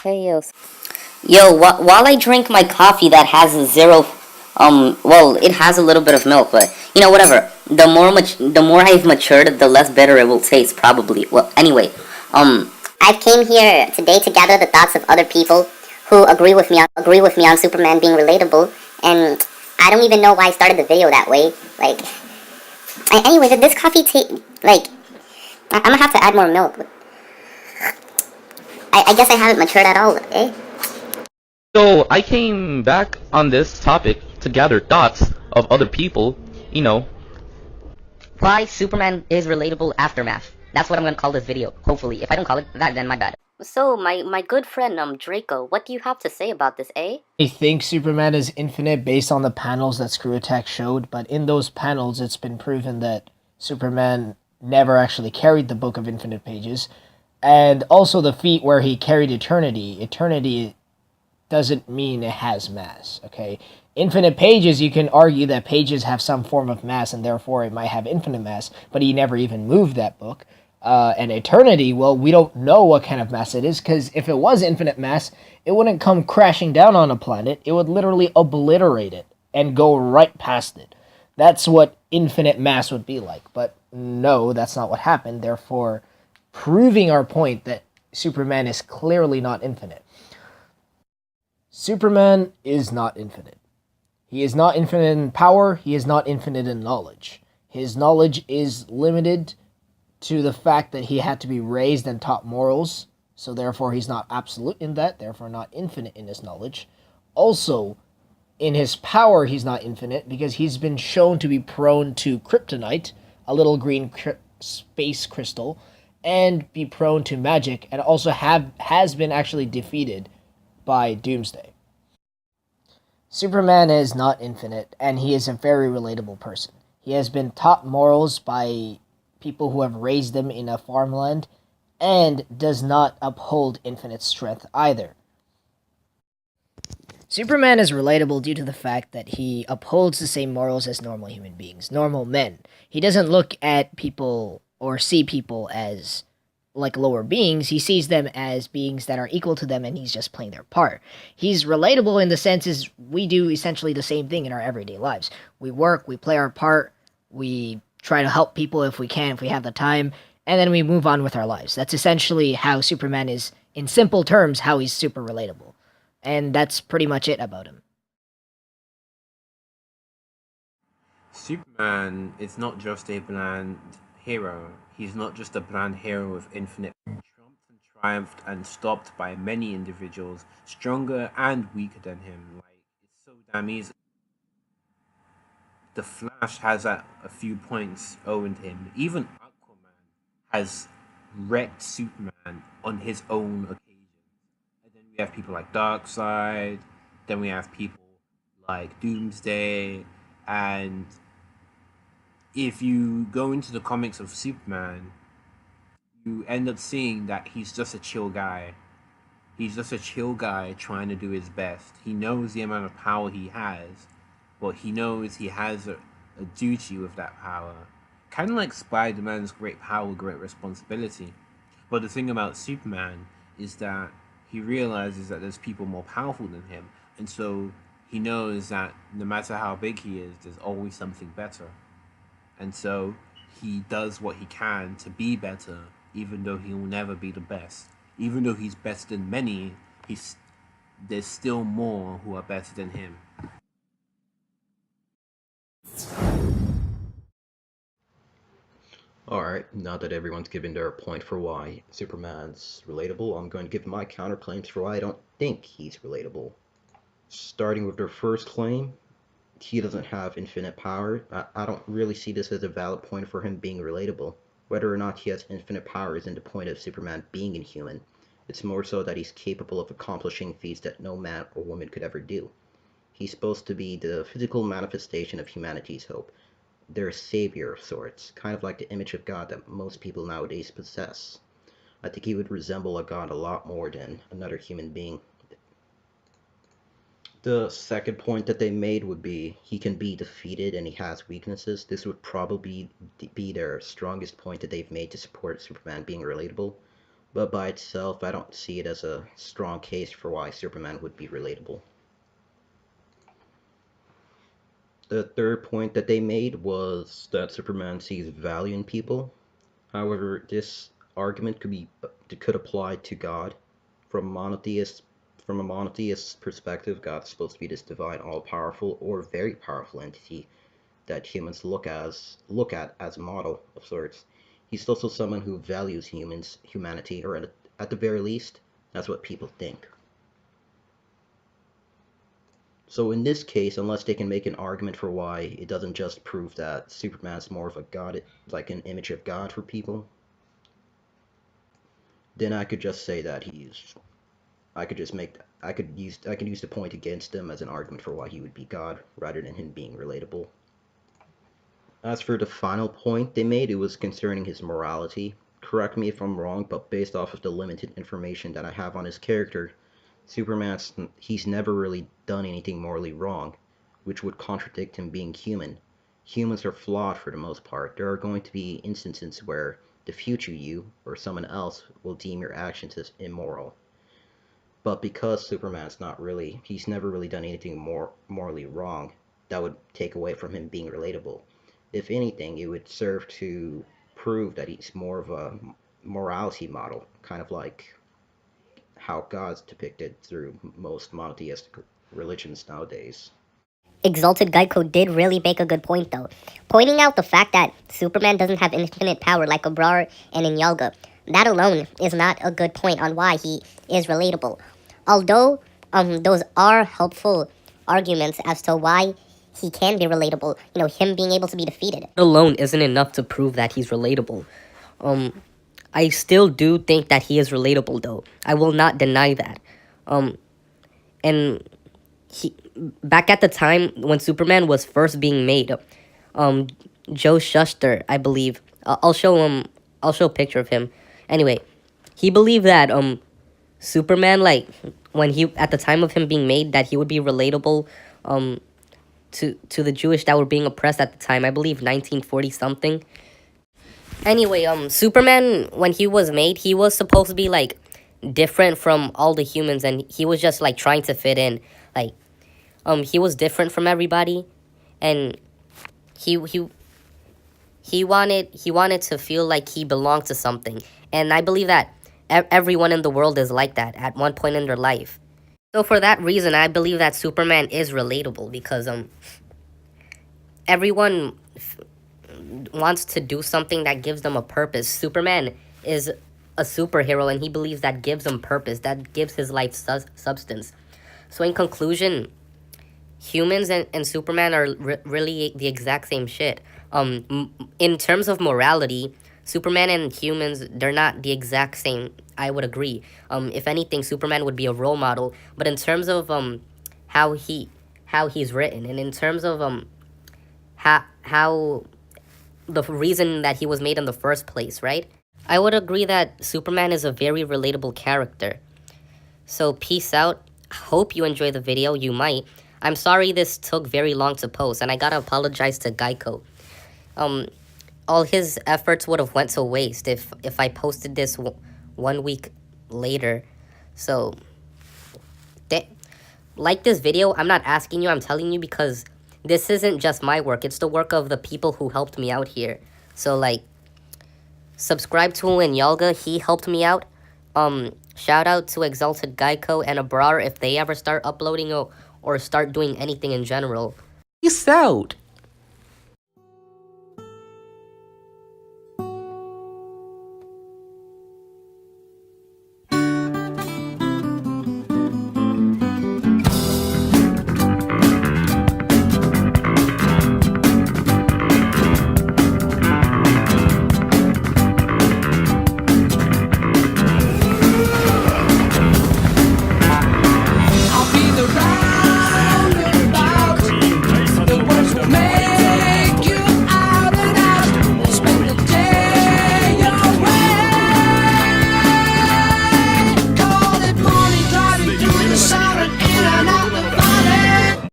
Hey yo, while I drink my coffee that has a zero, well, it has a little bit of milk, but whatever. The more I've matured, the less bitter it will taste, probably. Well, anyway, I've came here today to gather the thoughts of other people who agree with me on Superman being relatable, and I don't even know why I started the video that way. Anyway, did this coffee taste like? I'm gonna have to add more milk. I guess I haven't matured at all, eh? So I came back on this topic to gather thoughts of other people, you know. why Superman is relatable aftermath. That's what I'm gonna call this video. Hopefully, if I don't call it that, then my bad. So, my good friend Draco, what do you have to say about this, eh? I think Superman is infinite based on the panels that Screw Attack showed, but in those panels, it's been proven that Superman never actually carried the Book of Infinite Pages. And also the feat where he carried Eternity. Eternity doesn't mean it has mass, okay? Infinite pages, you can argue that pages have some form of mass and therefore it might have infinite mass, but he never even moved that book. And eternity, well, we don't know what kind of mass it is, because if it was infinite mass, it wouldn't come crashing down on a planet. It would literally obliterate it and go right past it. That's what infinite mass would be like. But no, that's not what happened. Therefore, proving our point that Superman is clearly not infinite. Superman is not infinite. He is not infinite in power. He is not infinite in knowledge. His knowledge is limited to the fact that he had to be raised and taught morals, so therefore he's not absolute in that, therefore not infinite in his knowledge. Also, in his power, he's not infinite because he's been shown to be prone to kryptonite, a little green space crystal, and be prone to magic, and also has been actually defeated by Doomsday. Superman is not infinite, and he is a very relatable person. He has been taught morals by people who have raised him in a farmland, and does not uphold infinite strength either. Superman is relatable due to the fact that he upholds the same morals as normal human beings, normal men. He doesn't look at people or see people as like lower beings. He sees them as beings that are equal to them, and he's just playing their part. He's relatable in the sense is we do essentially the same thing in our everyday lives. We work, we play our part, we try to help people if we can, if we have the time, and then we move on with our lives. That's essentially how Superman is, in simple terms, how he's super relatable. And that's pretty much it about him. Superman is not just a bland hero. He's not just a bland hero with infinite trumped and triumphed and stopped by many individuals stronger and weaker than him. Like, it's so damn easy. The Flash has at a few points owned him. Even Aquaman has wrecked Superman on his own occasion. And then we have people like Darkseid. Then we have people like Doomsday. And if you go into the comics of Superman, you end up seeing that he's just a chill guy. He's just a chill guy trying to do his best. He knows the amount of power he has, but he knows he has a duty with that power. Kind of like Spider-Man's great power, great responsibility. But the thing about Superman is that he realizes that there's people more powerful than him, and so he knows that no matter how big he is, there's always something better. And so he does what he can to be better, even though he will never be the best. Even though he's better than many, there's still more who are better than him. Alright, now that everyone's given their point for why Superman's relatable, I'm going to give my counterclaims for why I don't think he's relatable. Starting with their first claim, he doesn't have infinite power. I don't really see this as a valid point for him being relatable. Whether or not he has infinite power isn't the point of Superman being inhuman. It's more so that he's capable of accomplishing feats that no man or woman could ever do. He's supposed to be the physical manifestation of humanity's hope. They're a savior of sorts, kind of like the image of God that most people nowadays possess. I think he would resemble a god a lot more than another human being. The second point that they made would be he can be defeated and he has weaknesses. This would probably be their strongest point that they've made to support Superman being relatable. but by itself, I don't see it as a strong case for why Superman would be relatable. The third point that they made was that Superman sees value in people. However, this argument could apply to God. From a monotheist perspective, God's supposed to be this divine, all-powerful, or very powerful entity that humans look at as a model of sorts. He's also someone who values humanity, or at the very least, that's what people think. So in this case, unless they can make an argument for why it doesn't just prove that Superman's more of a god, like an image of God for people, then I could just say that I could use the point against him as an argument for why he would be God, rather than him being relatable. As for the final point they made, it was concerning his morality. Correct me if I'm wrong, but based off of the limited information that I have on his character, he's never really done anything morally wrong, which would contradict him being human. Humans are flawed for the most part. There are going to be instances where the future you, or someone else, will deem your actions as immoral. But because he's never really done anything morally wrong, that would take away from him being relatable. If anything, it would serve to prove that he's more of a morality model, kind of like how God's depicted through most monotheistic religions nowadays. Exalted Geico did really make a good point, though, pointing out the fact that Superman doesn't have infinite power like Abrar and Inyalga. That alone is not a good point on why he is relatable. Although those are helpful arguments as to why he can be relatable, him being able to be defeated. Alone isn't enough to prove that he's relatable. I still do think that he is relatable, though. I will not deny that. And he back at the time when Superman was first being made, Joe Shuster, I believe. I'll show a picture of him. Anyway, he believed that Superman, like when he at the time of him being made, that he would be relatable to the Jewish that were being oppressed at the time. I believe 1940 something. Anyway, Superman, when he was made, he was supposed to be like different from all the humans, and he was just like trying to fit in. Like, he was different from everybody, and he wanted to feel like he belonged to something. And I believe that everyone in the world is like that at one point in their life. So for that reason, I believe that Superman is relatable, because everyone wants to do something that gives them a purpose. Superman is a superhero, and he believes that gives him purpose, that gives his life substance. So in conclusion, humans and Superman are really the exact same shit. In terms of morality, Superman and humans, they're not the exact same. I would agree. If anything, Superman would be a role model. But in terms of how he's written, and in terms of how the reason that he was made in the first place, right? I would agree that Superman is a very relatable character. So peace out. Hope you enjoy the video. You might. I'm sorry this took very long to post, and I gotta apologize to Geico. All his efforts would have went to waste if I posted this 1 week later. So, like this video. I'm not asking you, I'm telling you, because this isn't just my work. It's the work of the people who helped me out here. So, like, subscribe to Inyalga. He helped me out. Shout out to Exalted Geico and Abrar if they ever start uploading or start doing anything in general. Peace out.